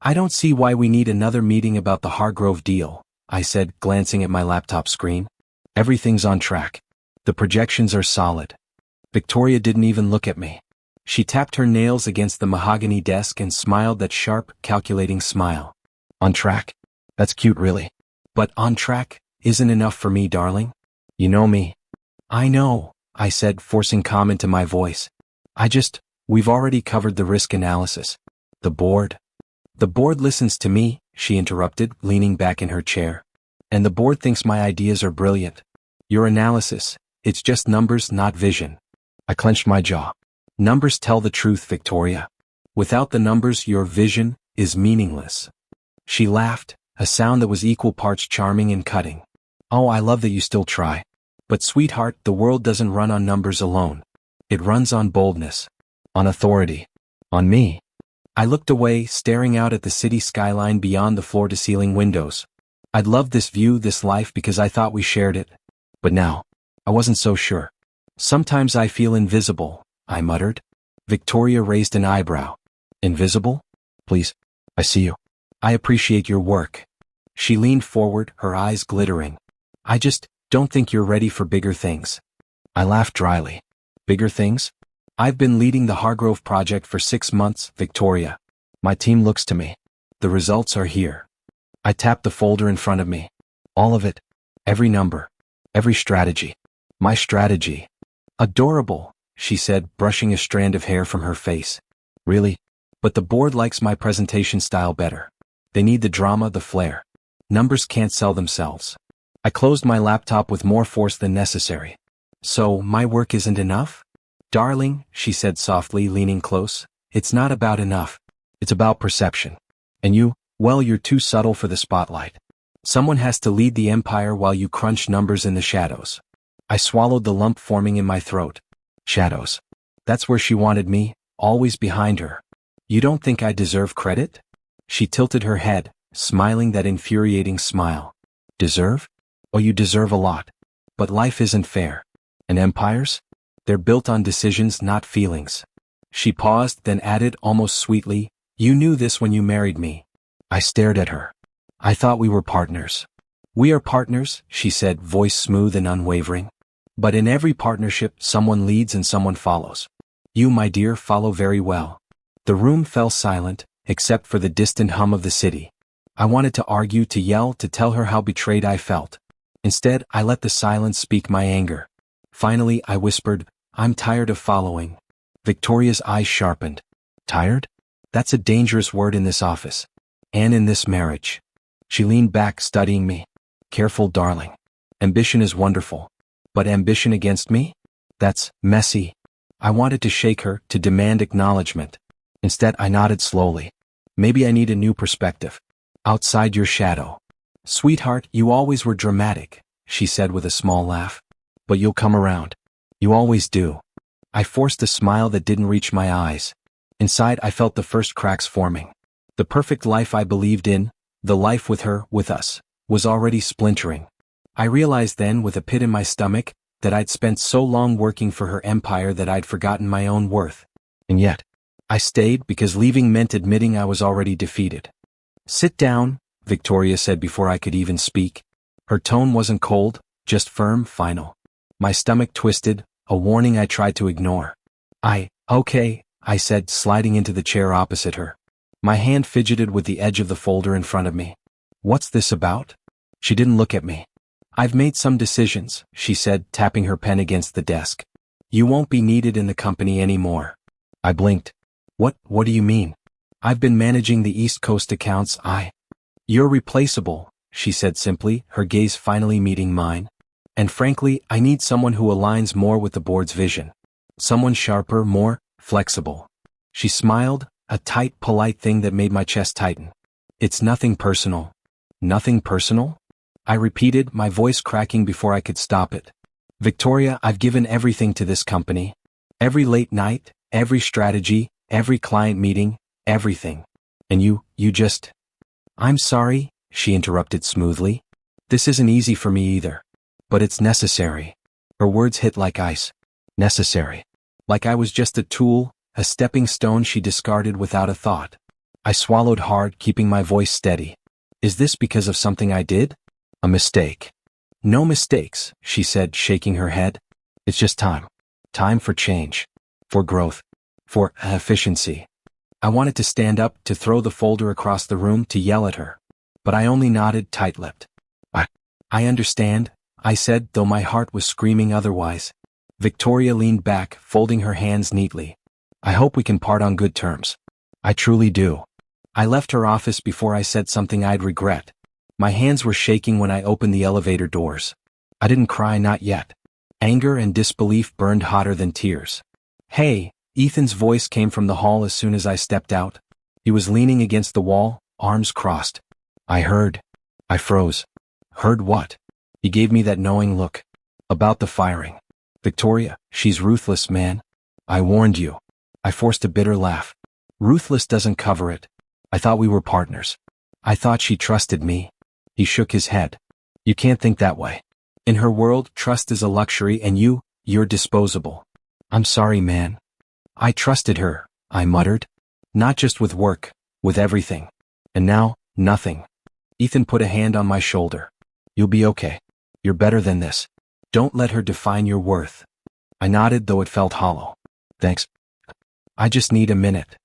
I don't see why we need another meeting about the Hargrove deal, I said, glancing at my laptop screen. Everything's on track. The projections are solid. Victoria didn't even look at me. She tapped her nails against the mahogany desk and smiled that sharp, calculating smile. On track? That's cute, really. But on track isn't enough for me, darling. You know me. I know, I said, forcing calm into my voice. We've already covered the risk analysis. The board listens to me, she interrupted, leaning back in her chair. And the board thinks my ideas are brilliant. Your analysis, it's just numbers, not vision. I clenched my jaw. Numbers tell the truth, Victoria. Without the numbers, your vision is meaningless. She laughed, a sound that was equal parts charming and cutting. Oh, I love that you still try. But sweetheart, the world doesn't run on numbers alone. It runs on boldness. On authority. On me. I looked away, staring out at the city skyline beyond the floor-to-ceiling windows. I'd loved this view, this life, because I thought we shared it. But now, I wasn't so sure. Sometimes I feel invisible, I muttered. Victoria raised an eyebrow. Invisible? Please, I see you. I appreciate your work. She leaned forward, her eyes glittering. I just don't think you're ready for bigger things. I laughed dryly. Bigger things? I've been leading the Hargrove project for 6 months, Victoria. My team looks to me. The results are here. I tapped the folder in front of me. All of it. Every number. Every strategy. My strategy. Adorable, she said, brushing a strand of hair from her face. Really? But the board likes my presentation style better. They need the drama, the flair. Numbers can't sell themselves. I closed my laptop with more force than necessary. So, my work isn't enough? Darling, she said softly, leaning close, it's not about enough. It's about perception. And you're too subtle for the spotlight. Someone has to lead the empire while you crunch numbers in the shadows. I swallowed the lump forming in my throat. Shadows. That's where she wanted me, always behind her. You don't think I deserve credit? She tilted her head, smiling that infuriating smile. Deserve? Oh, you deserve a lot. But life isn't fair. And empires? They're built on decisions, not feelings. She paused, then added almost sweetly, you knew this when you married me. I stared at her. I thought we were partners. We are partners, she said, voice smooth and unwavering. But in every partnership, someone leads and someone follows. You, my dear, follow very well. The room fell silent, except for the distant hum of the city. I wanted to argue, to yell, to tell her how betrayed I felt. Instead, I let the silence speak my anger. Finally, I whispered, I'm tired of following. Victoria's eyes sharpened. Tired? That's a dangerous word in this office. And in this marriage. She leaned back, studying me. Careful, darling. Ambition is wonderful. But ambition against me? That's messy. I wanted to shake her, to demand acknowledgement. Instead, I nodded slowly. Maybe I need a new perspective. Outside your shadow. Sweetheart, you always were dramatic, she said with a small laugh. But you'll come around. You always do. I forced a smile that didn't reach my eyes. Inside, I felt the first cracks forming. The perfect life I believed in, the life with her, with us, was already splintering. I realized then, with a pit in my stomach, that I'd spent so long working for her empire that I'd forgotten my own worth. And yet, I stayed because leaving meant admitting I was already defeated. Sit down, Victoria said before I could even speak. Her tone wasn't cold, just firm, final. My stomach twisted, a warning I tried to ignore. Okay, I said, sliding into the chair opposite her. My hand fidgeted with the edge of the folder in front of me. What's this about? She didn't look at me. I've made some decisions, she said, tapping her pen against the desk. You won't be needed in the company anymore. I blinked. What do you mean? I've been managing the East Coast accounts. You're replaceable, she said simply, her gaze finally meeting mine. And frankly, I need someone who aligns more with the board's vision. Someone sharper, more flexible. She smiled, a tight, polite thing that made my chest tighten. It's nothing personal. Nothing personal? I repeated, my voice cracking before I could stop it. Victoria, I've given everything to this company. Every late night, every strategy, every client meeting, everything. And you just... I'm sorry, she interrupted smoothly. This isn't easy for me either. But it's necessary. Her words hit like ice. Necessary. Like I was just a tool, a stepping stone she discarded without a thought. I swallowed hard, keeping my voice steady. Is this because of something I did? A mistake. No mistakes, she said, shaking her head. It's just time. Time for change. For growth. For efficiency. I wanted to stand up, to throw the folder across the room, to yell at her. But I only nodded, tight-lipped. I understand, I said, though my heart was screaming otherwise. Victoria leaned back, folding her hands neatly. I hope we can part on good terms. I truly do. I left her office before I said something I'd regret. My hands were shaking when I opened the elevator doors. I didn't cry, not yet. Anger and disbelief burned hotter than tears. Hey, Ethan's voice came from the hall as soon as I stepped out. He was leaning against the wall, arms crossed. I heard. I froze. Heard what? He gave me that knowing look. About the firing. Victoria, she's ruthless, man. I warned you. I forced a bitter laugh. Ruthless doesn't cover it. I thought we were partners. I thought she trusted me. He shook his head. You can't think that way. In her world, trust is a luxury, and you're disposable. I'm sorry, man. I trusted her, I muttered. Not just with work, with everything. And now, nothing. Ethan put a hand on my shoulder. You'll be okay. You're better than this. Don't let her define your worth. I nodded, though it felt hollow. Thanks. I just need a minute.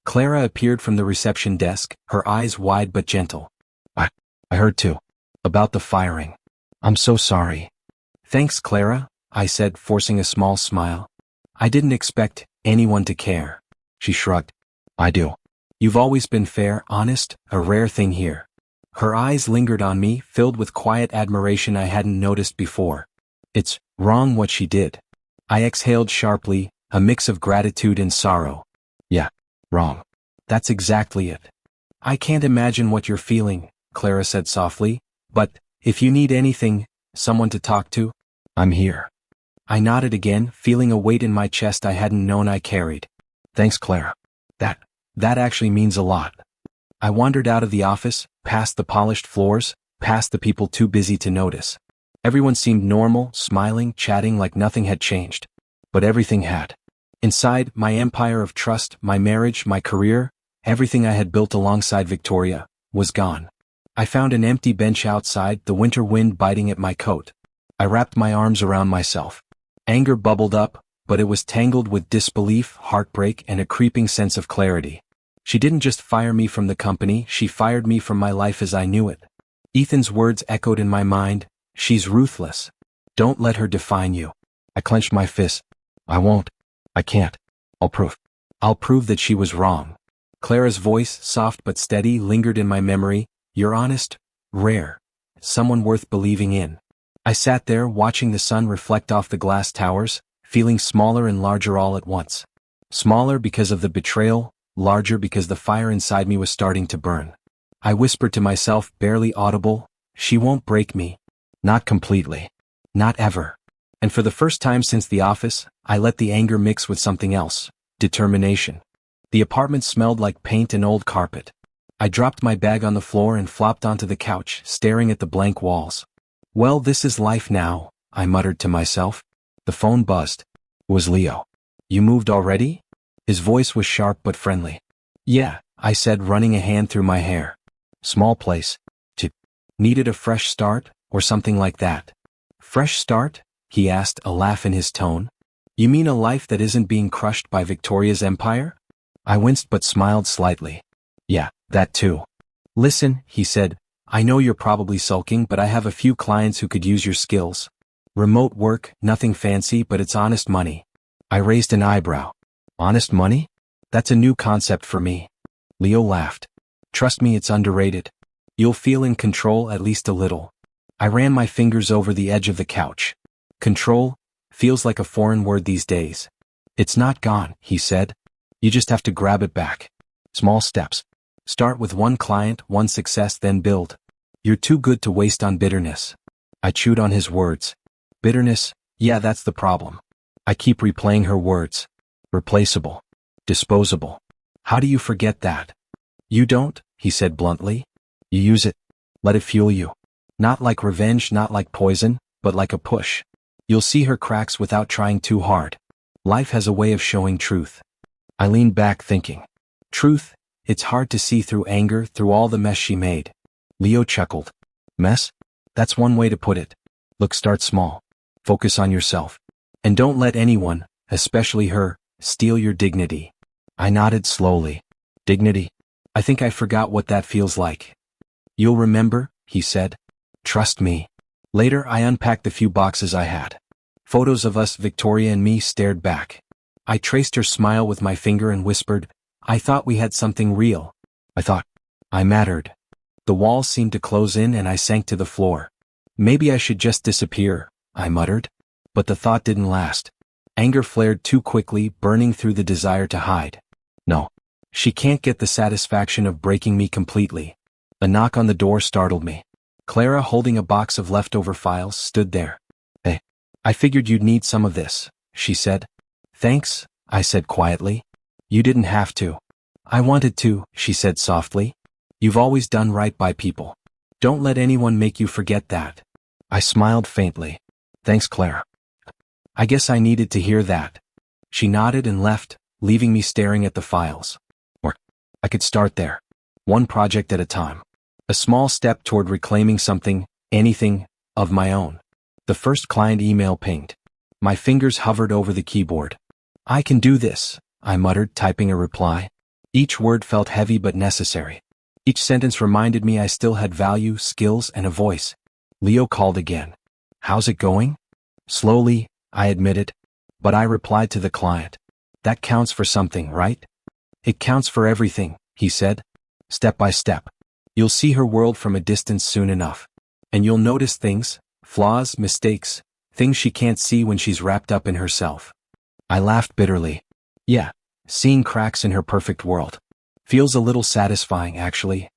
Clara appeared from the reception desk, her eyes wide but gentle. I heard too. About the firing. I'm so sorry. Thanks, Clara, I said, forcing a small smile. I didn't expect anyone to care. She shrugged. I do. You've always been fair, honest, a rare thing here. Her eyes lingered on me, filled with quiet admiration I hadn't noticed before. It's wrong what she did. I exhaled sharply, a mix of gratitude and sorrow. Yeah, wrong. That's exactly it. I can't imagine what you're feeling, Clara said softly, but if you need anything, someone to talk to, I'm here. I nodded again, feeling a weight in my chest I hadn't known I carried. Thanks, Clara. That actually means a lot. I wandered out of the office, past the polished floors, past the people too busy to notice. Everyone seemed normal, smiling, chatting like nothing had changed. But everything had. Inside, my empire of trust, my marriage, my career, everything I had built alongside Victoria, was gone. I found an empty bench outside, the winter wind biting at my coat. I wrapped my arms around myself. Anger bubbled up, but it was tangled with disbelief, heartbreak, and a creeping sense of clarity. She didn't just fire me from the company, she fired me from my life as I knew it. Ethan's words echoed in my mind, she's ruthless. Don't let her define you. I clenched my fist. I won't. I can't. I'll prove that she was wrong. Clara's voice, soft but steady, lingered in my memory. You're honest, rare, someone worth believing in. I sat there watching the sun reflect off the glass towers, feeling smaller and larger all at once. Smaller because of the betrayal, larger because the fire inside me was starting to burn. I whispered to myself, barely audible, she won't break me. Not completely. Not ever. And for the first time since the office, I let the anger mix with something else, determination. The apartment smelled like paint and old carpet. I dropped my bag on the floor and flopped onto the couch, staring at the blank walls. Well, this is life now, I muttered to myself. The phone buzzed. It was Leo. You moved already? His voice was sharp but friendly. Yeah, I said, running a hand through my hair. Small place. Needed a fresh start, or something like that. Fresh start? He asked, a laugh in his tone. You mean a life that isn't being crushed by Victoria's empire? I winced but smiled slightly. Yeah, that too. Listen, he said, I know you're probably sulking, but I have a few clients who could use your skills. Remote work, nothing fancy, but it's honest money. I raised an eyebrow. Honest money? That's a new concept for me. Leo laughed. Trust me, it's underrated. You'll feel in control, at least a little. I ran my fingers over the edge of the couch. Control feels like a foreign word these days. It's not gone, he said. You just have to grab it back. Small steps. Start with one client, one success, then build. You're too good to waste on bitterness. I chewed on his words. Bitterness? Yeah, that's the problem. I keep replaying her words. Replaceable. Disposable. How do you forget that? You don't, he said bluntly. You use it. Let it fuel you. Not like revenge, not like poison, but like a push. You'll see her cracks without trying too hard. Life has a way of showing truth. I leaned back thinking. Truth? It's hard to see through anger, through all the mess she made. Leo chuckled. Mess? That's one way to put it. Look, start small. Focus on yourself. And don't let anyone, especially her, steal your dignity. I nodded slowly. Dignity? I think I forgot what that feels like. You'll remember, he said. Trust me. Later I unpacked the few boxes I had. Photos of us, Victoria and me, stared back. I traced her smile with my finger and whispered, I thought we had something real. I thought I mattered. The walls seemed to close in and I sank to the floor. Maybe I should just disappear, I muttered. But the thought didn't last. Anger flared too quickly, burning through the desire to hide. No. She can't get the satisfaction of breaking me completely. A knock on the door startled me. Clara, holding a box of leftover files, stood there. Hey, I figured you'd need some of this, she said. Thanks, I said quietly. You didn't have to. I wanted to, she said softly. You've always done right by people. Don't let anyone make you forget that. I smiled faintly. Thanks, Clara. I guess I needed to hear that. She nodded and left, leaving me staring at the files. Or I could start there. One project at a time. A small step toward reclaiming something, anything, of my own. The first client email pinged. My fingers hovered over the keyboard. I can do this, I muttered, typing a reply. Each word felt heavy but necessary. Each sentence reminded me I still had value, skills, and a voice. Leo called again. How's it going? Slowly, I admitted. But I replied to the client. That counts for something, right? It counts for everything, he said. Step by step. You'll see her world from a distance soon enough. And you'll notice things, flaws, mistakes, things she can't see when she's wrapped up in herself. I laughed bitterly. Yeah, seeing cracks in her perfect world. Feels a little satisfying, actually.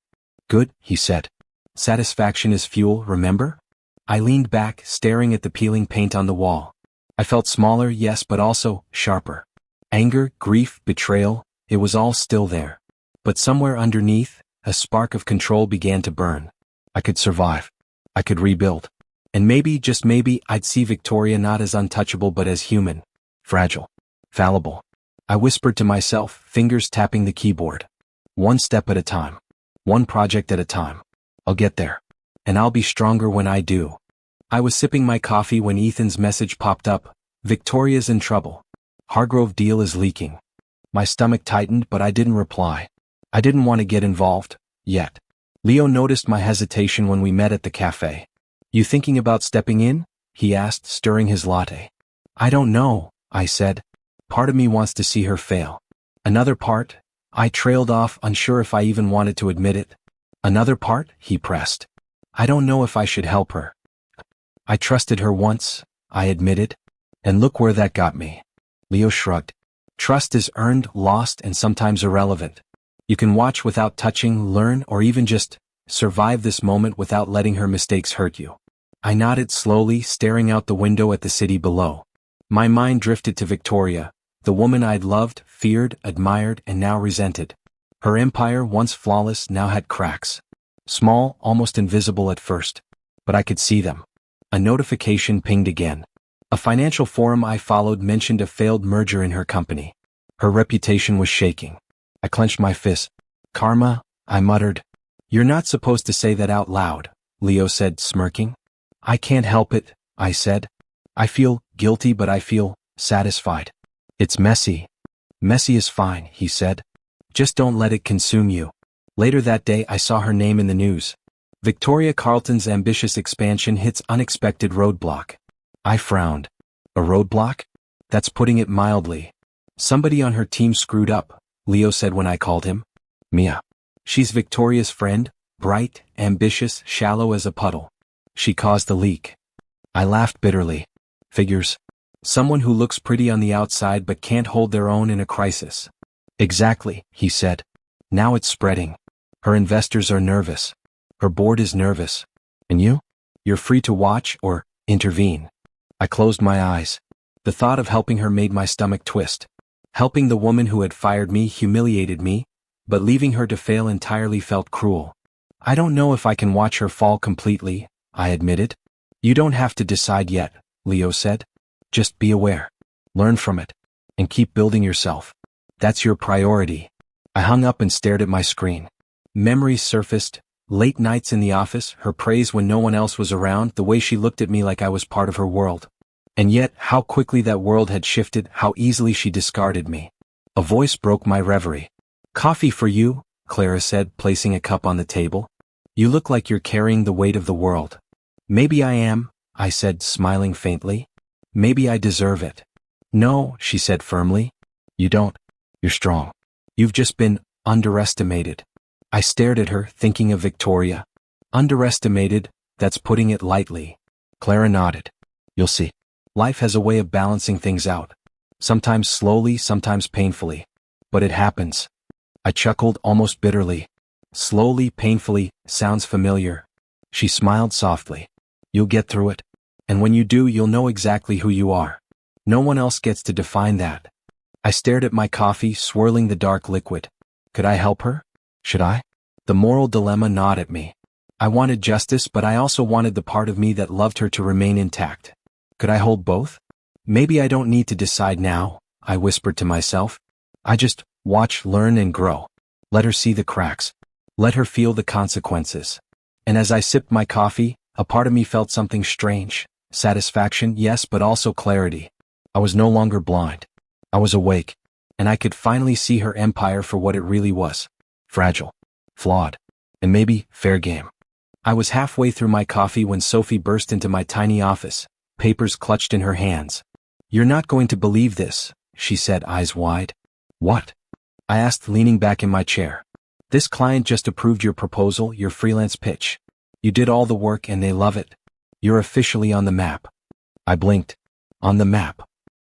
Good, he said. Satisfaction is fuel, remember? I leaned back, staring at the peeling paint on the wall. I felt smaller, yes, but also sharper. Anger, grief, betrayal, it was all still there. But somewhere underneath, a spark of control began to burn. I could survive. I could rebuild. And maybe, just maybe, I'd see Victoria not as untouchable but as human. Fragile. Fallible. I whispered to myself, fingers tapping the keyboard. One step at a time. One project at a time. I'll get there. And I'll be stronger when I do. I was sipping my coffee when Ethan's message popped up. Victoria's in trouble. Hargrove deal is leaking. My stomach tightened, but I didn't reply. I didn't want to get involved, yet. Leo noticed my hesitation when we met at the cafe. You thinking about stepping in? He asked, stirring his latte. I don't know, I said. Part of me wants to see her fail. Another part, I trailed off, unsure if I even wanted to admit it. Another part, he pressed. I don't know if I should help her. I trusted her once, I admitted. And look where that got me. Leo shrugged. Trust is earned, lost, and sometimes irrelevant. You can watch without touching, learn, or even just survive this moment without letting her mistakes hurt you. I nodded slowly, staring out the window at the city below. My mind drifted to Victoria, the woman I'd loved, feared, admired, and now resented. Her empire, once flawless, now had cracks. Small, almost invisible at first. But I could see them. A notification pinged again. A financial forum I followed mentioned a failed merger in her company. Her reputation was shaking. I clenched my fist. Karma, I muttered. You're not supposed to say that out loud, Leo said, smirking. I can't help it, I said. I feel guilty, but I feel satisfied. It's messy. Messy is fine, he said. Just don't let it consume you. Later that day I saw her name in the news. Victoria Carlton's ambitious expansion hits unexpected roadblock. I frowned. A roadblock? That's putting it mildly. Somebody on her team screwed up, Leo said when I called him. Mia. She's Victoria's friend, bright, ambitious, shallow as a puddle. She caused the leak. I laughed bitterly. Figures. Someone who looks pretty on the outside but can't hold their own in a crisis. Exactly, he said. Now it's spreading. Her investors are nervous. Her board is nervous. And you? You're free to watch or intervene. I closed my eyes. The thought of helping her made my stomach twist. Helping the woman who had fired me humiliated me, but leaving her to fail entirely felt cruel. I don't know if I can watch her fall completely, I admitted. You don't have to decide yet, Leo said. Just be aware. Learn from it. And keep building yourself. That's your priority. I hung up and stared at my screen. Memories surfaced, late nights in the office, her praise when no one else was around, the way she looked at me like I was part of her world. And yet, how quickly that world had shifted, how easily she discarded me. A voice broke my reverie. "Coffee for you," Clara said, placing a cup on the table. "You look like you're carrying the weight of the world." "Maybe I am," I said, smiling faintly. "Maybe I deserve it." "No," she said firmly. "You don't. You're strong. You've just been underestimated." I stared at her, thinking of Victoria. Underestimated, that's putting it lightly. Clara nodded. "You'll see. Life has a way of balancing things out. Sometimes slowly, sometimes painfully. But it happens." I chuckled almost bitterly. Slowly, painfully, sounds familiar. She smiled softly. "You'll get through it. And when you do, you'll know exactly who you are. No one else gets to define that." I stared at my coffee, swirling the dark liquid. Could I help her? Should I? The moral dilemma gnawed at me. I wanted justice, but I also wanted the part of me that loved her to remain intact. Could I hold both? "Maybe I don't need to decide now," I whispered to myself. "I just watch, learn, and grow. Let her see the cracks. Let her feel the consequences." And as I sipped my coffee, a part of me felt something strange. Satisfaction, yes, but also clarity. I was no longer blind. I was awake. And I could finally see her empire for what it really was. Fragile. Flawed. And maybe fair game. I was halfway through my coffee when Sophie burst into my tiny office, papers clutched in her hands. "You're not going to believe this," she said, eyes wide. "What?" I asked, leaning back in my chair. "This client just approved your proposal, your freelance pitch. You did all the work and they love it. You're officially on the map." I blinked. "On the map?"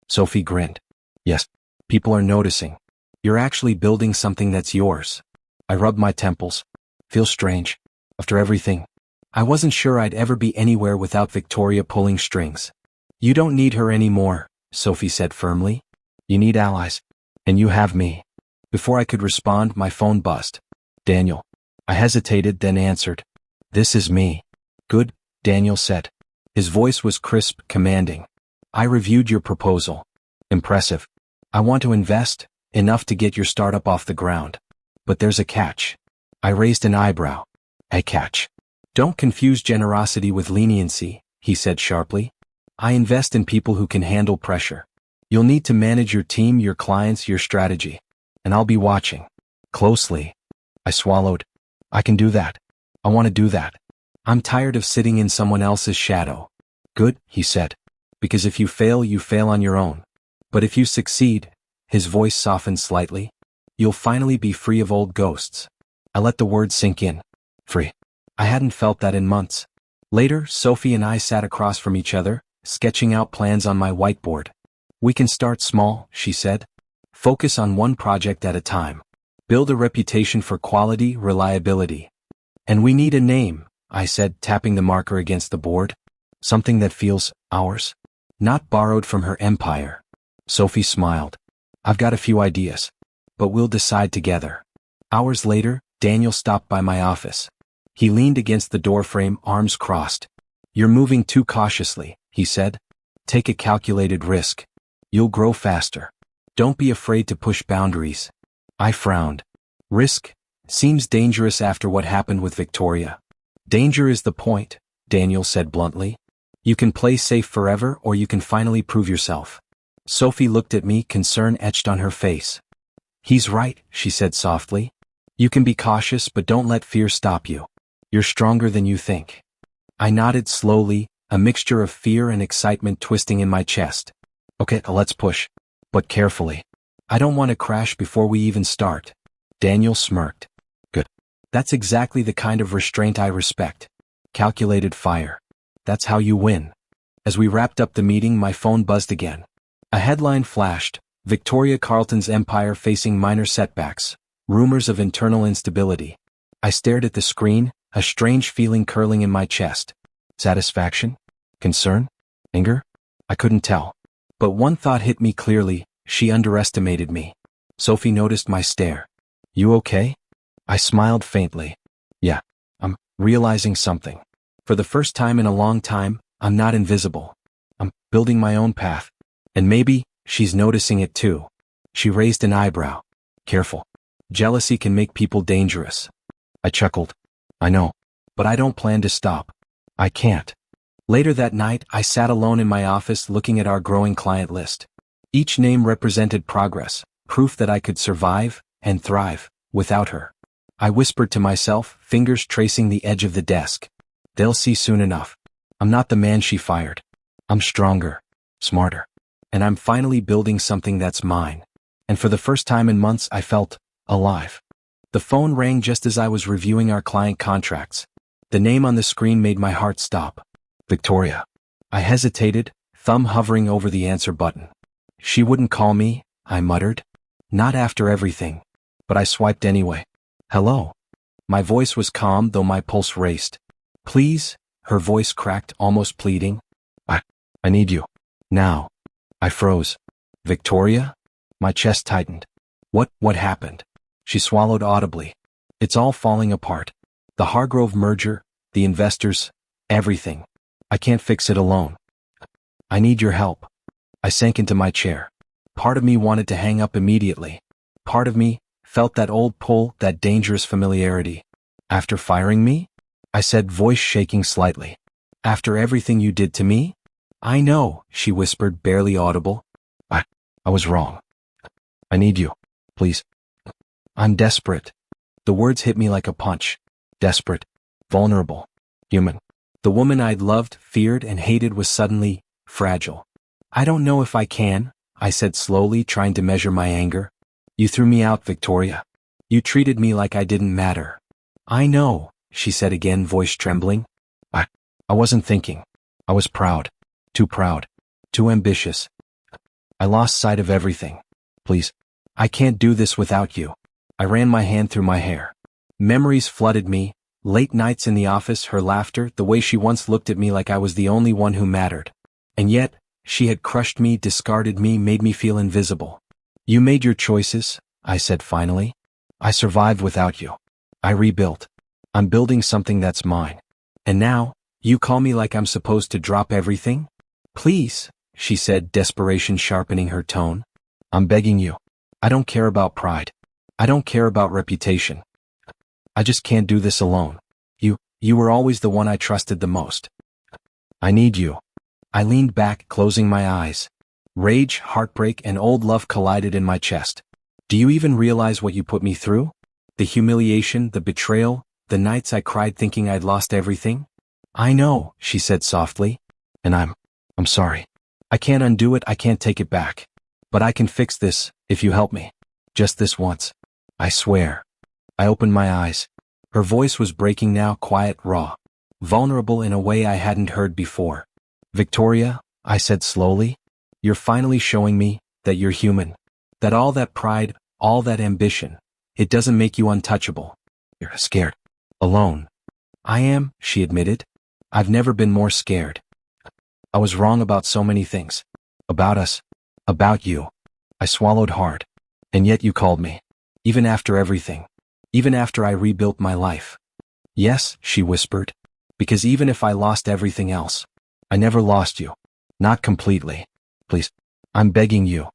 Sophie grinned. "Yes, people are noticing. You're actually building something that's yours." I rubbed my temples. Feels strange. After everything. I wasn't sure I'd ever be anywhere without Victoria pulling strings. "You don't need her anymore," Sophie said firmly. "You need allies. And you have me." Before I could respond, my phone buzzed. "Daniel." I hesitated, then answered. "This is me." "Good," Daniel said. His voice was crisp, commanding. "I reviewed your proposal. Impressive. I want to invest, enough to get your startup off the ground. But there's a catch." I raised an eyebrow. "A catch?" "Don't confuse generosity with leniency," he said sharply. "I invest in people who can handle pressure. You'll need to manage your team, your clients, your strategy. And I'll be watching. Closely." I swallowed. "I can do that. I want to do that. I'm tired of sitting in someone else's shadow." "Good," he said. "Because if you fail on your own. But if you succeed," his voice softened slightly, "you'll finally be free of old ghosts." I let the word sink in. Free. I hadn't felt that in months. Later, Sophie and I sat across from each other, sketching out plans on my whiteboard. "We can start small," she said. "Focus on one project at a time. Build a reputation for quality, reliability. And we need a name," I said, tapping the marker against the board. "Something that feels ours. Not borrowed from her empire." Sophie smiled. "I've got a few ideas. But we'll decide together." Hours later, Daniel stopped by my office. He leaned against the doorframe, arms crossed. "You're moving too cautiously," he said. "Take a calculated risk. You'll grow faster. Don't be afraid to push boundaries." I frowned. "Risk? Seems dangerous after what happened with Victoria." "Danger is the point," Daniel said bluntly. "You can play safe forever or you can finally prove yourself." Sophie looked at me, concern etched on her face. "He's right," she said softly. "You can be cautious, but don't let fear stop you. You're stronger than you think." I nodded slowly, a mixture of fear and excitement twisting in my chest. "Okay, let's push. But carefully. I don't want to crash before we even start." Daniel smirked. "Good. That's exactly the kind of restraint I respect. Calculated fire. That's how you win." As we wrapped up the meeting, my phone buzzed again. A headline flashed: "Victoria Carlton's empire facing minor setbacks. Rumors of internal instability." I stared at the screen, a strange feeling curling in my chest. Satisfaction? Concern? Anger? I couldn't tell. But one thought hit me clearly: she underestimated me. Sophie noticed my stare. "You okay?" I smiled faintly. "Yeah, I'm realizing something. For the first time in a long time, I'm not invisible. I'm building my own path. And maybe she's noticing it too." She raised an eyebrow. "Careful. Jealousy can make people dangerous. I chuckled. I know. But I don't plan to stop. I can't. Later that night, I sat alone in my office looking at our growing client list. Each name represented progress, proof that I could survive and thrive without her. I whispered to myself, fingers tracing the edge of the desk. They'll see soon enough. I'm not the man she fired. I'm stronger, smarter. And I'm finally building something that's mine. And for the first time in months, I felt alive. The phone rang just as I was reviewing our client contracts. The name on the screen made my heart stop. Victoria. I hesitated, thumb hovering over the answer button. She wouldn't call me, I muttered. Not after everything. But I swiped anyway. Hello. My voice was calm though my pulse raced. Please, her voice cracked, almost pleading. I need you. Now. I froze. Victoria? My chest tightened. What happened? She swallowed audibly. It's all falling apart. The Hargrove merger, the investors, everything. I can't fix it alone. I need your help. I sank into my chair. Part of me wanted to hang up immediately. Part of me felt that old pull, that dangerous familiarity. After firing me? I said, voice shaking slightly. After everything you did to me? I know, she whispered, barely audible. I was wrong. I need you. Please. I'm desperate. The words hit me like a punch. Desperate. Vulnerable. Human. The woman I'd loved, feared, and hated was suddenly fragile. I don't know if I can, I said slowly, trying to measure my anger. You threw me out, Victoria. You treated me like I didn't matter. I know, she said again, voice trembling. I wasn't thinking. I was proud. Too proud. Too ambitious. I lost sight of everything. Please. I can't do this without you. I ran my hand through my hair. Memories flooded me. Late nights in the office, her laughter, the way she once looked at me like I was the only one who mattered. And yet, she had crushed me, discarded me, made me feel invisible. You made your choices, I said finally. I survived without you. I rebuilt. I'm building something that's mine. And now, you call me like I'm supposed to drop everything? Please, she said, desperation sharpening her tone. I'm begging you. I don't care about pride. I don't care about reputation. I just can't do this alone. You were always the one I trusted the most. I need you. I leaned back, closing my eyes. Rage, heartbreak, and old love collided in my chest. Do you even realize what you put me through? The humiliation, the betrayal, the nights I cried thinking I'd lost everything? I know, she said softly. And I'm sorry. I can't undo it, I can't take it back. But I can fix this, if you help me. Just this once. I swear. I opened my eyes. Her voice was breaking now, quiet, raw. Vulnerable in a way I hadn't heard before. Victoria, I said slowly, you're finally showing me that you're human. That all that pride, all that ambition, it doesn't make you untouchable. You're scared. Alone. I am, she admitted. I've never been more scared. I was wrong about so many things. About us. About you. I swallowed hard. And yet you called me. Even after everything. Even after I rebuilt my life. Yes, she whispered. Because even if I lost everything else, I never lost you. Not completely. Please. I'm begging you.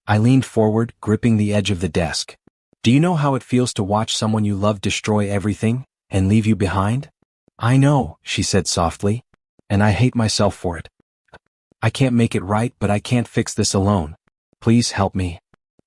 I leaned forward, gripping the edge of the desk. Do you know how it feels to watch someone you love destroy everything and leave you behind? I know, she said softly. And I hate myself for it. I can't make it right, but I can't fix this alone. Please help me.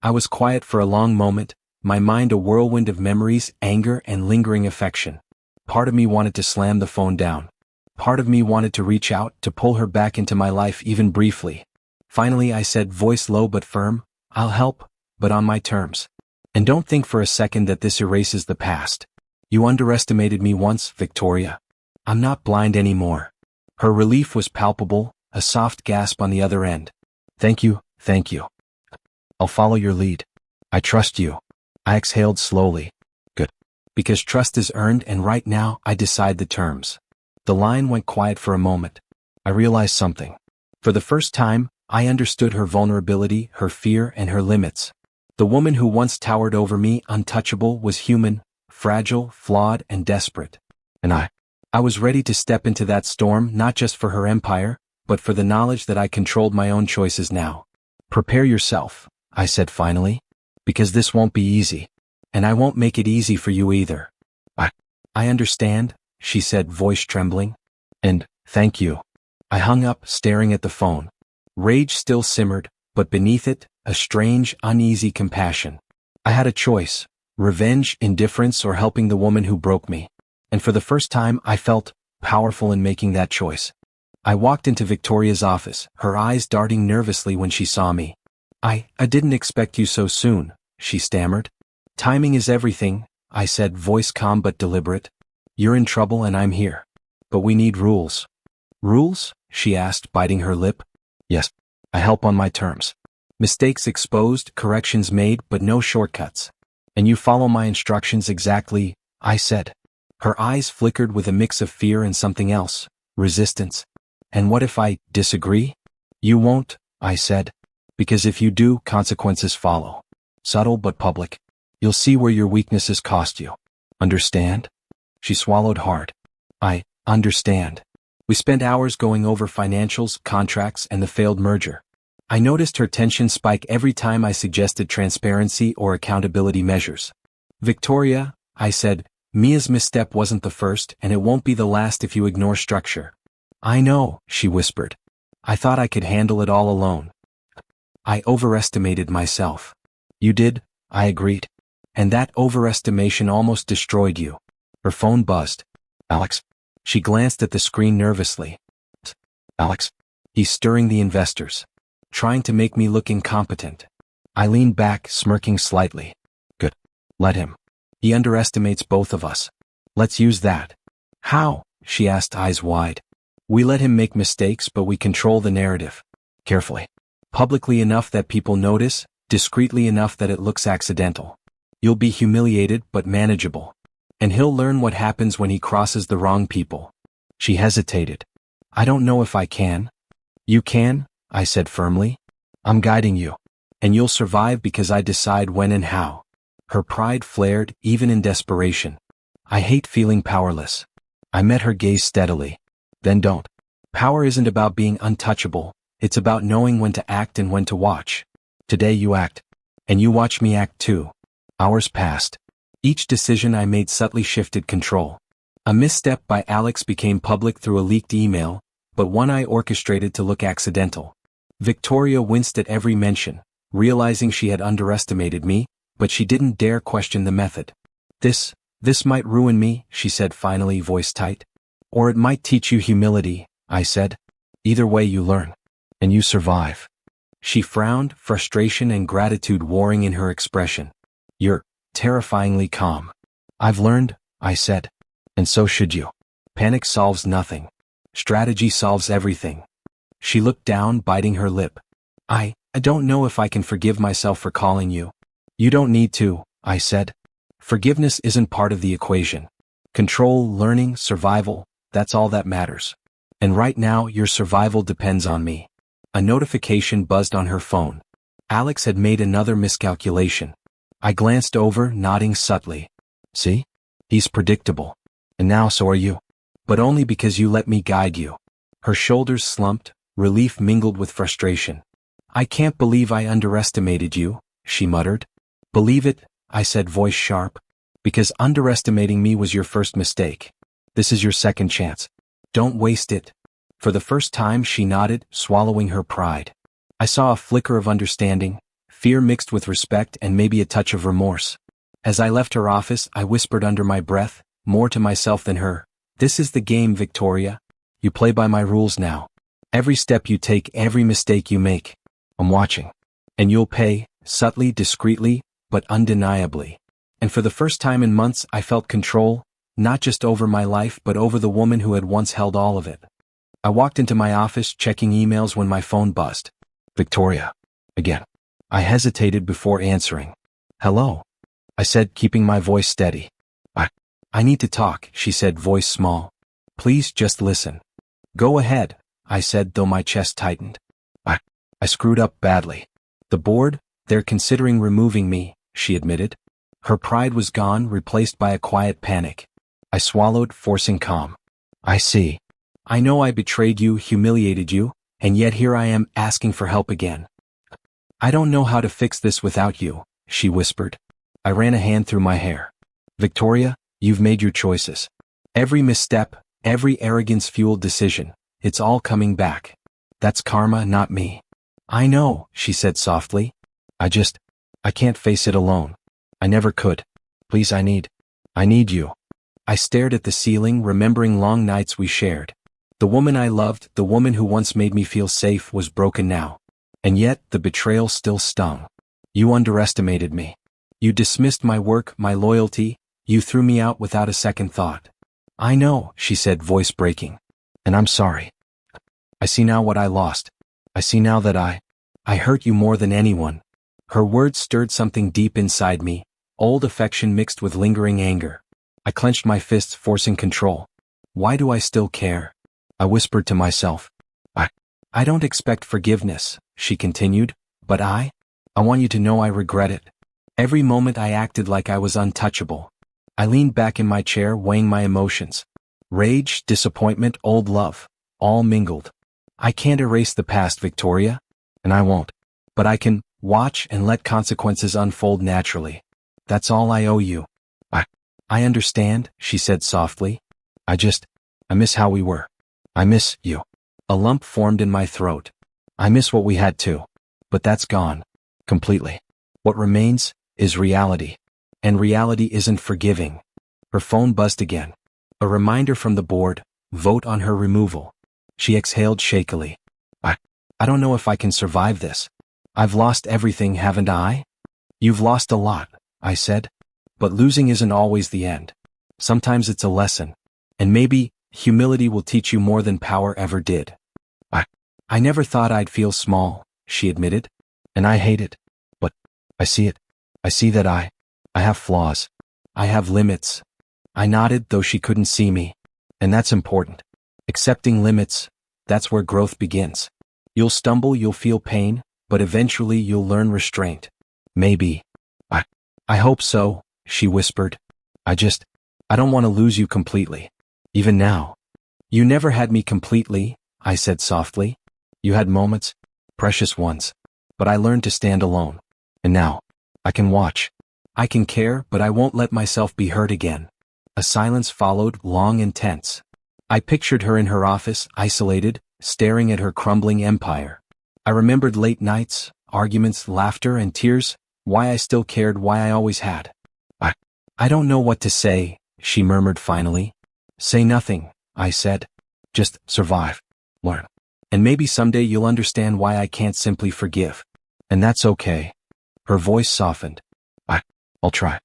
I was quiet for a long moment, my mind a whirlwind of memories, anger, and lingering affection. Part of me wanted to slam the phone down. Part of me wanted to reach out, to pull her back into my life even briefly. Finally I said, voice low but firm, I'll help, but on my terms. And don't think for a second that this erases the past. You underestimated me once, Victoria. I'm not blind anymore. Her relief was palpable, a soft gasp on the other end. Thank you, thank you. I'll follow your lead. I trust you. I exhaled slowly. Good. Because trust is earned, and right now I decide the terms. The line went quiet for a moment. I realized something. For the first time, I understood her vulnerability, her fear, and her limits. The woman who once towered over me, untouchable, was human, fragile, flawed, and desperate. And I was ready to step into that storm, not just for her empire, but for the knowledge that I controlled my own choices now. Prepare yourself, I said finally, because this won't be easy. And I won't make it easy for you either. I understand, she said, voice trembling. And, thank you. I hung up, staring at the phone. Rage still simmered, but beneath it, a strange, uneasy compassion. I had a choice: revenge, indifference, or helping the woman who broke me. And for the first time, I felt powerful in making that choice. I walked into Victoria's office, her eyes darting nervously when she saw me. I didn't expect you so soon, she stammered. Timing is everything, I said, voice calm but deliberate. You're in trouble and I'm here. But we need rules. Rules? She asked, biting her lip. Yes. I help on my terms. Mistakes exposed, corrections made, but no shortcuts. And you follow my instructions exactly, I said. Her eyes flickered with a mix of fear and something else, resistance. And what if I disagree? You won't, I said. Because if you do, consequences follow. Subtle but public. You'll see where your weaknesses cost you. Understand? She swallowed hard. I understand. We spent hours going over financials, contracts, and the failed merger. I noticed her tension spike every time I suggested transparency or accountability measures. Victoria, I said, Mia's misstep wasn't the first, and it won't be the last if you ignore structure. I know, she whispered. I thought I could handle it all alone. I overestimated myself. You did, I agreed. And that overestimation almost destroyed you. Her phone buzzed. Alex. She glanced at the screen nervously. Alex. He's stirring the investors. Trying to make me look incompetent. I leaned back, smirking slightly. Good. Let him. He underestimates both of us. Let's use that. How? She asked, eyes wide. We let him make mistakes, but we control the narrative. Carefully. Publicly enough that people notice, discreetly enough that it looks accidental. You'll be humiliated, but manageable. And he'll learn what happens when he crosses the wrong people. She hesitated. I don't know if I can. You can, I said firmly. I'm guiding you. And you'll survive because I decide when and how. Her pride flared, even in desperation. I hate feeling powerless. I met her gaze steadily. Then don't. Power isn't about being untouchable. It's about knowing when to act and when to watch. Today you act. And you watch me act too. Hours passed. Each decision I made subtly shifted control. A misstep by Alex became public through a leaked email, but one I orchestrated to look accidental. Victoria winced at every mention, realizing she had underestimated me, but she didn't dare question the method. This might ruin me, she said finally, voice tight. Or it might teach you humility, I said. Either way you learn. And you survive. She frowned, frustration and gratitude warring in her expression. You're terrifyingly calm. I've learned, I said. And so should you. Panic solves nothing. Strategy solves everything. She looked down, biting her lip. I don't know if I can forgive myself for calling you. You don't need to, I said. Forgiveness isn't part of the equation. Control, learning, survival, that's all that matters. And right now, your survival depends on me. A notification buzzed on her phone. Alex had made another miscalculation. I glanced over, nodding subtly. See? He's predictable. And now so are you. But only because you let me guide you. Her shoulders slumped, relief mingled with frustration. I can't believe I underestimated you, she muttered. Believe it, I said, voice sharp. Because underestimating me was your first mistake. This is your second chance. Don't waste it. For the first time she nodded, swallowing her pride. I saw a flicker of understanding, fear mixed with respect and maybe a touch of remorse. As I left her office, I whispered under my breath, more to myself than her. This is the game, Victoria. You play by my rules now. Every step you take, every mistake you make. I'm watching. And you'll pay, subtly, discreetly, but undeniably. And for the first time in months I felt control, not just over my life but over the woman who had once held all of it. I walked into my office, checking emails when my phone buzzed. Victoria. Again. I hesitated before answering. Hello. I said, keeping my voice steady. I need to talk, she said, voice small. Please just listen. Go ahead, I said, though my chest tightened. I screwed up badly. The board, they're considering removing me, she admitted. Her pride was gone, replaced by a quiet panic. I swallowed, forcing calm. I see. I know I betrayed you, humiliated you, and yet here I am asking for help again. I don't know how to fix this without you, she whispered. I ran a hand through my hair. Victoria, you've made your choices. Every misstep, every arrogance-fueled decision, it's all coming back. That's karma, not me. I know, she said softly. I can't face it alone. I never could. Please, I need you. I stared at the ceiling, remembering long nights we shared. The woman I loved, the woman who once made me feel safe, was broken now. And yet, the betrayal still stung. You underestimated me. You dismissed my work, my loyalty. You threw me out without a second thought. I know, she said, voice breaking. And I'm sorry. I see now what I lost. I see now that I hurt you more than anyone. Her words stirred something deep inside me, old affection mixed with lingering anger. I clenched my fists, forcing control. Why do I still care? I whispered to myself. I don't expect forgiveness, she continued, but I want you to know I regret it. Every moment I acted like I was untouchable. I leaned back in my chair, weighing my emotions. Rage, disappointment, old love, all mingled. I can't erase the past, Victoria, and I won't. But I can watch and let consequences unfold naturally. That's all I owe you. I understand, she said softly. I miss how we were. I miss you. A lump formed in my throat. I miss what we had too. But that's gone. Completely. What remains is reality. And reality isn't forgiving. Her phone buzzed again. A reminder from the board, vote on her removal. She exhaled shakily. I don't know if I can survive this. I've lost everything, haven't I? You've lost a lot, I said. But losing isn't always the end. Sometimes it's a lesson. And maybe humility will teach you more than power ever did. I never thought I'd feel small, she admitted. And I hate it. But I see it. I see that I have flaws. I have limits. I nodded, though she couldn't see me. And that's important. Accepting limits, that's where growth begins. You'll stumble, you'll feel pain, but eventually you'll learn restraint. Maybe. I hope so, she whispered. I don't want to lose you completely. Even now. You never had me completely, I said softly. You had moments, precious ones. But I learned to stand alone. And now, I can watch. I can care, but I won't let myself be hurt again. A silence followed, long and tense. I pictured her in her office, isolated, staring at her crumbling empire. I remembered late nights, arguments, laughter, and tears, why I still cared, why I always had. I don't know what to say, she murmured finally. Say nothing, I said. Just survive. Learn. And maybe someday you'll understand why I can't simply forgive. And that's okay. Her voice softened. I'll try.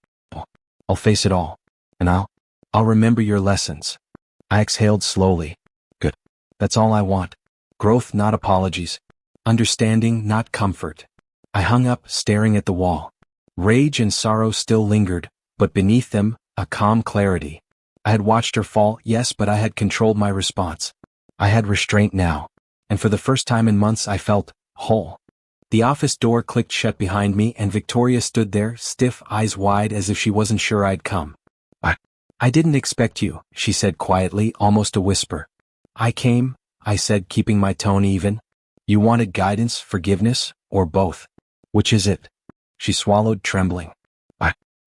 I'll face it all. And I'll remember your lessons. I exhaled slowly. Good. That's all I want. Growth, not apologies. Understanding, not comfort. I hung up, staring at the wall. Rage and sorrow still lingered, but beneath them, a calm clarity. I had watched her fall, yes, but I had controlled my response. I had restraint now. And for the first time in months I felt whole. The office door clicked shut behind me and Victoria stood there, stiff, eyes wide, as if she wasn't sure I'd come. I didn't expect you, she said quietly, almost a whisper. I came, I said, keeping my tone even. You wanted guidance, forgiveness, or both? Which is it? She swallowed, trembling.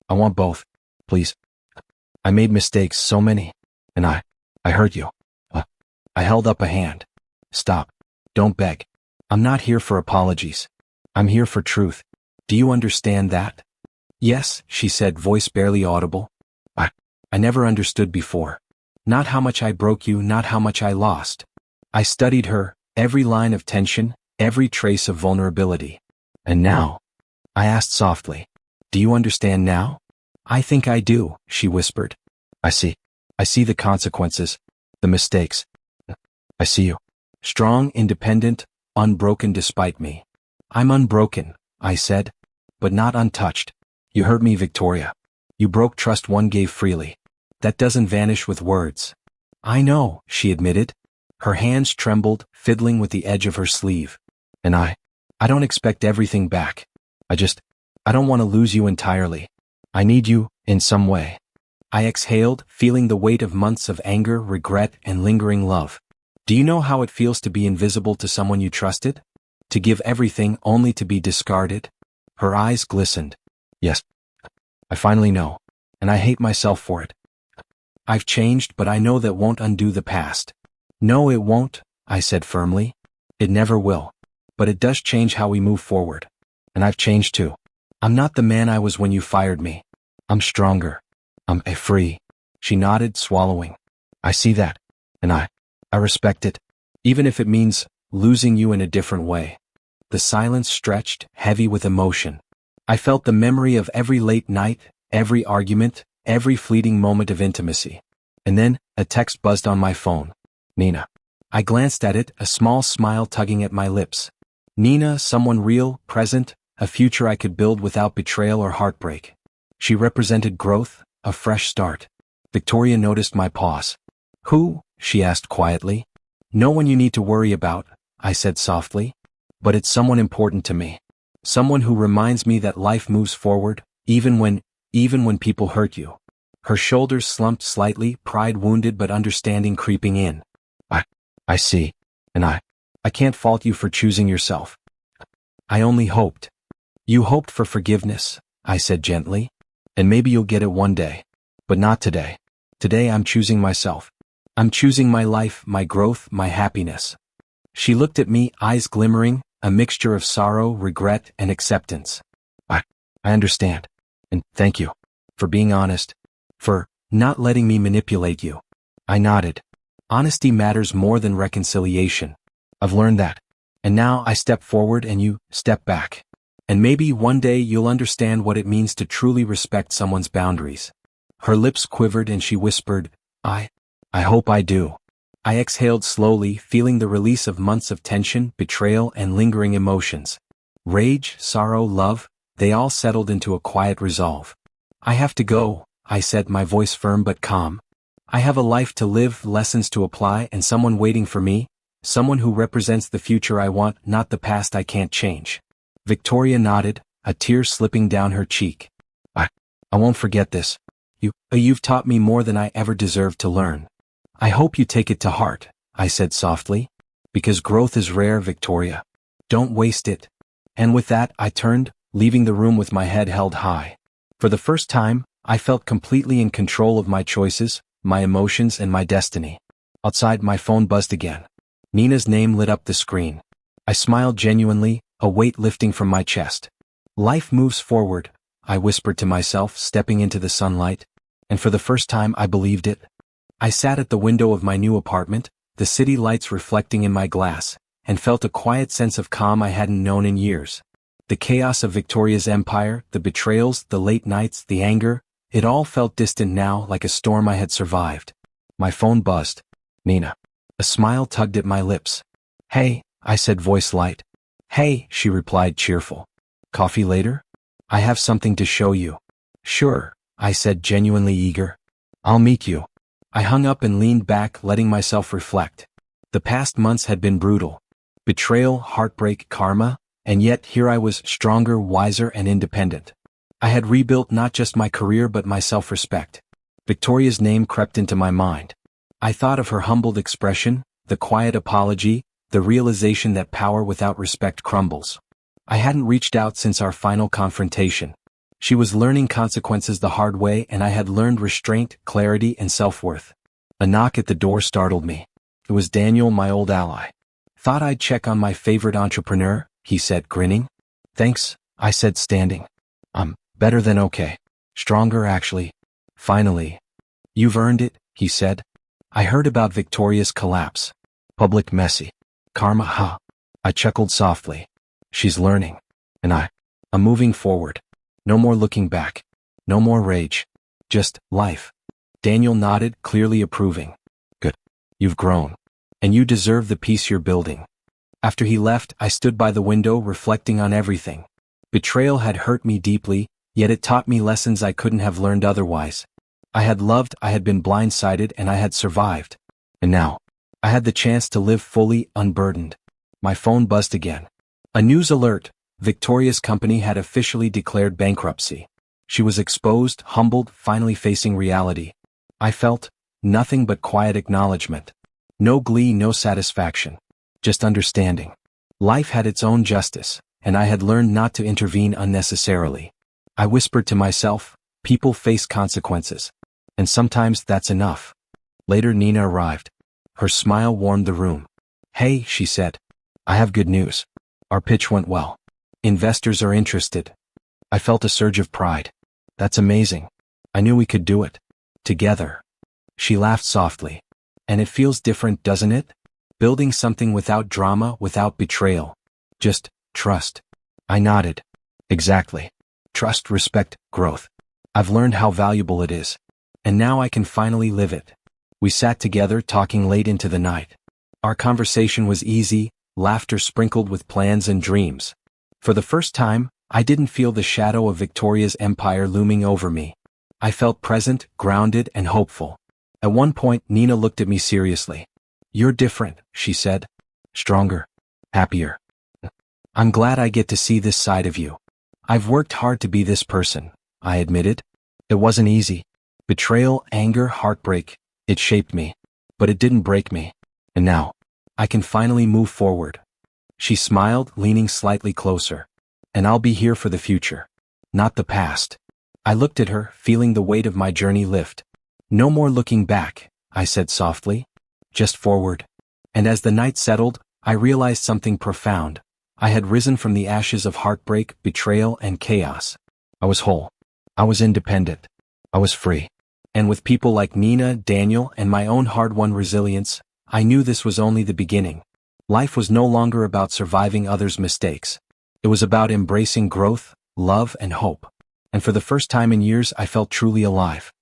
I want both. Please. I made mistakes, so many. And I hurt you. I held up a hand. Stop. Don't beg. I'm not here for apologies. I'm here for truth. Do you understand that? Yes, she said, voice barely audible. I never understood before. Not how much I broke you, not how much I lost. I studied her, every line of tension, every trace of vulnerability. And now? I asked softly. Do you understand now? I think I do, she whispered. I see the consequences, the mistakes. I see you. Strong, independent, unbroken despite me. I'm unbroken, I said, but not untouched. You hurt me, Victoria. You broke trust one gave freely. That doesn't vanish with words. I know, she admitted. Her hands trembled, fiddling with the edge of her sleeve. And I don't expect everything back. I don't want to lose you entirely. I need you, in some way. I exhaled, feeling the weight of months of anger, regret, and lingering love. Do you know how it feels to be invisible to someone you trusted? To give everything only to be discarded? Her eyes glistened. Yes. I finally know. And I hate myself for it. I've changed, but I know that won't undo the past. No, it won't, I said firmly. It never will. But it does change how we move forward. And I've changed too. I'm not the man I was when you fired me. I'm stronger. I'm free. She nodded, swallowing. I see that. And I respect it. Even if it means losing you in a different way. The silence stretched, heavy with emotion. I felt the memory of every late night, every argument, every fleeting moment of intimacy. And then, a text buzzed on my phone. Nina. I glanced at it, a small smile tugging at my lips. Nina, someone real, present, a future I could build without betrayal or heartbreak. She represented growth, a fresh start. Victoria noticed my pause. Who? She asked quietly. No one you need to worry about, I said softly. But it's someone important to me. Someone who reminds me that life moves forward, even when people hurt you. Her shoulders slumped slightly, pride wounded but understanding creeping in. I see. And I can't fault you for choosing yourself. I only hoped. You hoped for forgiveness, I said gently. And maybe you'll get it one day. But not today. Today I'm choosing myself. I'm choosing my life, my growth, my happiness. She looked at me, eyes glimmering, a mixture of sorrow, regret, and acceptance. I understand. And thank you. For being honest. For not letting me manipulate you. I nodded. Honesty matters more than reconciliation. I've learned that. And now I step forward and you step back. And maybe one day you'll understand what it means to truly respect someone's boundaries. Her lips quivered and she whispered, I hope I do. I exhaled slowly, feeling the release of months of tension, betrayal, and lingering emotions. Rage, sorrow, love, they all settled into a quiet resolve. I have to go, I said, my voice firm but calm. I have a life to live, lessons to apply, and someone waiting for me, someone who represents the future I want, not the past I can't change. Victoria nodded, a tear slipping down her cheek. I won't forget this. You've taught me more than I ever deserved to learn. I hope you take it to heart, I said softly. Because growth is rare, Victoria. Don't waste it. And with that, I turned, leaving the room with my head held high. For the first time, I felt completely in control of my choices, my emotions, and my destiny. Outside, my phone buzzed again. Nina's name lit up the screen. I smiled genuinely, a weight lifting from my chest. Life moves forward, I whispered to myself, stepping into the sunlight. And for the first time, I believed it. I sat at the window of my new apartment, the city lights reflecting in my glass, and felt a quiet sense of calm I hadn't known in years. The chaos of Victoria's empire, the betrayals, the late nights, the anger, it all felt distant now, like a storm I had survived. My phone buzzed. Nina. A smile tugged at my lips. Hey, I said, voice light. Hey, she replied, cheerful. Coffee later? I have something to show you. Sure, I said, genuinely eager. I'll meet you. I hung up and leaned back, letting myself reflect. The past months had been brutal. Betrayal, heartbreak, karma, and yet here I was, stronger, wiser, and independent. I had rebuilt not just my career but my self-respect. Victoria's name crept into my mind. I thought of her humbled expression, the quiet apology, the realization that power without respect crumbles. I hadn't reached out since our final confrontation. She was learning consequences the hard way, and I had learned restraint, clarity, and self-worth. A knock at the door startled me. It was Daniel, my old ally. Thought I'd check on my favorite entrepreneur, he said, grinning. Thanks, I said, standing. I'm better than okay. Stronger, actually. Finally. You've earned it, he said. I heard about Victoria's collapse. Public messy. Karma, huh? I chuckled softly. She's learning. And I'm moving forward. No more looking back. No more rage. Just life. Daniel nodded, clearly approving. Good. You've grown. And you deserve the peace you're building. After he left, I stood by the window, reflecting on everything. Betrayal had hurt me deeply, yet it taught me lessons I couldn't have learned otherwise. I had loved, I had been blindsided, and I had survived. And now, I had the chance to live fully, unburdened. My phone buzzed again. A news alert. Victoria's company had officially declared bankruptcy. She was exposed, humbled, finally facing reality. I felt nothing but quiet acknowledgement. No glee, no satisfaction. Just understanding. Life had its own justice, and I had learned not to intervene unnecessarily. I whispered to myself, People face consequences. And sometimes that's enough. Later Nina arrived. Her smile warmed the room. Hey, she said. I have good news. Our pitch went well. Investors are interested. I felt a surge of pride. That's amazing. I knew we could do it. Together. She laughed softly. And it feels different, doesn't it? Building something without drama, without betrayal. Just trust. I nodded. Exactly. Trust, respect, growth. I've learned how valuable it is. And now I can finally live it. We sat together talking late into the night. Our conversation was easy, laughter sprinkled with plans and dreams. For the first time, I didn't feel the shadow of Victoria's empire looming over me. I felt present, grounded, and hopeful. At one point, Nina looked at me seriously. You're different, she said. Stronger. Happier. I'm glad I get to see this side of you. I've worked hard to be this person, I admitted. It wasn't easy. Betrayal, anger, heartbreak. It shaped me. But it didn't break me. And now, I can finally move forward. She smiled, leaning slightly closer. And I'll be here for the future. Not the past. I looked at her, feeling the weight of my journey lift. No more looking back, I said softly. Just forward. And as the night settled, I realized something profound. I had risen from the ashes of heartbreak, betrayal, and chaos. I was whole. I was independent. I was free. And with people like Nina, Daniel, and my own hard-won resilience, I knew this was only the beginning. Life was no longer about surviving others' mistakes. It was about embracing growth, love, and hope. And for the first time in years, I felt truly alive.